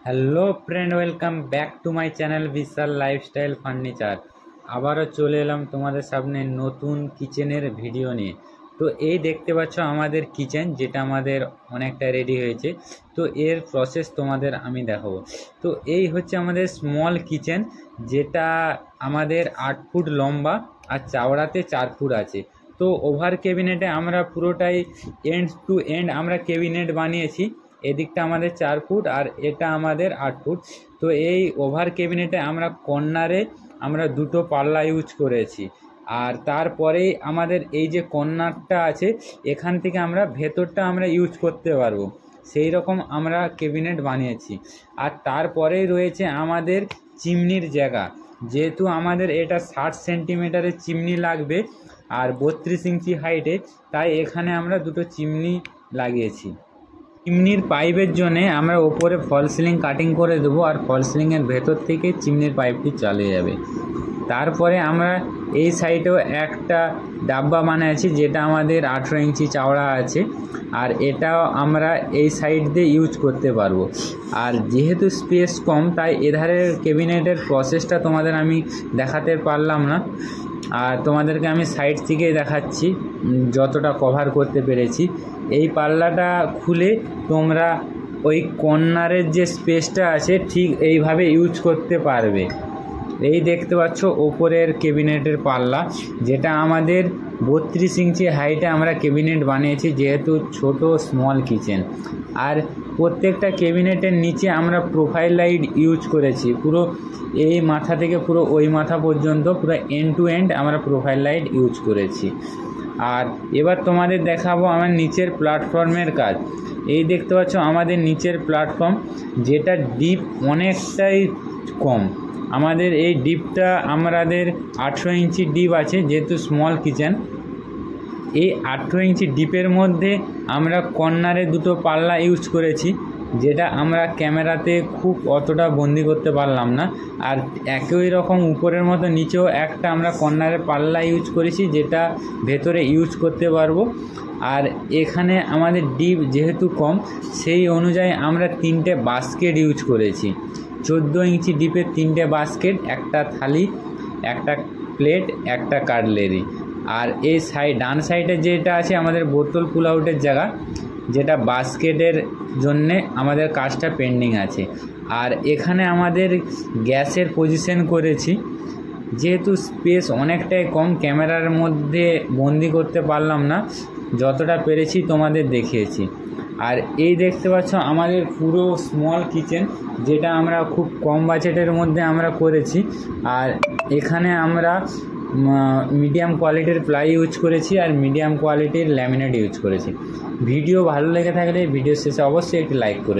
Hello friend, welcome back to my channel Vishal lifestyle furniture. আবারও চলে এলাম তোমাদের সামনে নতুন কিচেনের ভিডিও নিয়ে। তো এই দেখতে পাচ্ছ আমাদের কিচেন, যেটা আমাদের অনেকটা রেডি হয়েছে। তো এর প্রসেস তোমাদের আমি দেখাবো। তো এই হচ্ছে আমাদের স্মল কিচেন, যেটা আমাদের 8 ফুট লম্বা আর চওড়াতে 4 ফুট আছে। তো ওভার ক্যাবিনেটে আমরা পুরোটাই এন্ড টু এন্ড আমরা ক্যাবিনেট বানিয়েছি। এদিকটা আমাদের 4 ফুট আর এটা আমাদের 8 ফুট। তো এই ওভার ক্যাবিনেটে আমরা কর্নারে আমরা দুটো পাল্লা ইউজ করেছি। আর তারপরেই আমাদের এই যে কর্নারটা আছে, এখান থেকে আমরা ভেতরটা আমরা ইউজ করতে পারবো, সেই রকম আমরা ক্যাবিনেট বানিয়েছি। আর তারপরেই রয়েছে আমাদের চিমনির জায়গা। যেহেতু আমাদের এটা 60 সেন্টিমিটারের চিমনি লাগবে আর 32 ইঞ্চি হাইটে, তাই এখানে আমরা দুটো চিমনি লাগিয়েছি। চিমনির পাইপের জন্যে আমরা ওপরে ফল সিলিং কাটিং করে দেবো, আর ফল সিলিংয়ের ভেতর থেকে চিমনির পাইপটি চালিয়ে যাবে। তারপরে আমরা এই সাইডেও একটা ডাব্বা বানিয়েছি, যেটা আমাদের 18 ইঞ্চি চওড়া আছে, আর এটাও আমরা এই সাইড দিয়ে ইউজ করতে পারবো। আর যেহেতু স্পেস কম, তাই এধারের ক্যাবিনেটের প্রসেসটা তোমাদের আমি দেখাতে পারলাম না, আর তোমাদেরকে আমি সাইড থেকেই দেখাচ্ছি যতটা কভার করতে পেরেছি। এই পাল্লাটা খুলে তোমরা ওই কর্নারের যে স্পেসটা আছে ঠিক এইভাবে ইউজ করতে পারবে। এই দেখতে পাচ্ছ ওপরের ক্যাবিনেটের পাল্লা, যেটা আমাদের 32 ইঞ্চি হাইটে আমরা ক্যাবিনেট বানিয়েছি, যেহেতু ছোট স্মল কিচেন। আর প্রত্যেকটা ক্যাবিনেটের নিচে আমরা প্রোফাইল লাইট ইউজ করেছি, পুরো এই মাথা থেকে পুরো ওই মাথা পর্যন্ত পুরো এন্ড টু এন্ড আমরা প্রোফাইল লাইট ইউজ করেছি। আর এবার তোমাদের দেখাবো আমার নিচের প্ল্যাটফর্মের কাজ। এই দেখতে পাচ্ছ আমাদের নিচের প্ল্যাটফর্ম, যেটা ডিপ অনেকটাই কম। আমাদের এই ডিপটা আমাদের 18 ইঞ্চি ডিপ আছে, যেহেতু স্মল কিচেন। এই 18 ইঞ্চি ডিপের মধ্যে আমরা কর্নারে দুটো পাল্লা ইউজ করেছি, যেটা আমরা ক্যামেরাতে খুব অতটা বন্দি করতে পারলাম না। আর একই রকম উপরের মতো নিচেও একটা আমরা কর্নারে পাল্লা ইউজ করেছি, যেটা ভেতরে ইউজ করতে পারবো। আর এখানে আমাদের ডিপ যেহেতু কম, সেই অনুযায়ী আমরা 3টে বাস্কেট ইউজ করেছি। 14 ইঞ্চি ডিপের 3টে বাস্কেট, একটা থালি, একটা প্লেট, একটা কাটলেরি। আর এই ডান সাইডে যেটা আছে আমাদের বোতল পুল আউটের জায়গা, যেটা বাস্কেটের জন্যে আমাদের কাজটা পেন্ডিং আছে। আর এখানে আমাদের গ্যাসের পজিশন করেছি, যেহেতু স্পেস অনেকটাই কম, ক্যামেরার মধ্যে বন্দি করতে পারলাম না, যতটা পেরেছি তোমাদের দেখিয়েছি। আর এই দেখতে পাচ্ছ আমাদের পুরো স্মল কিচেন, যেটা আমরা খুব কম বাজেটের মধ্যে আমরা করেছি। আর এখানে আমরা মিডিয়াম কোয়ালিটির প্লাই ইউজ করেছি আর মিডিয়াম কোয়ালিটির ল্যামিনেট ইউজ করেছি। ভিডিও ভালো লেগে থাকলে ভিডিও শেষে অবশ্যই একটি লাইক করে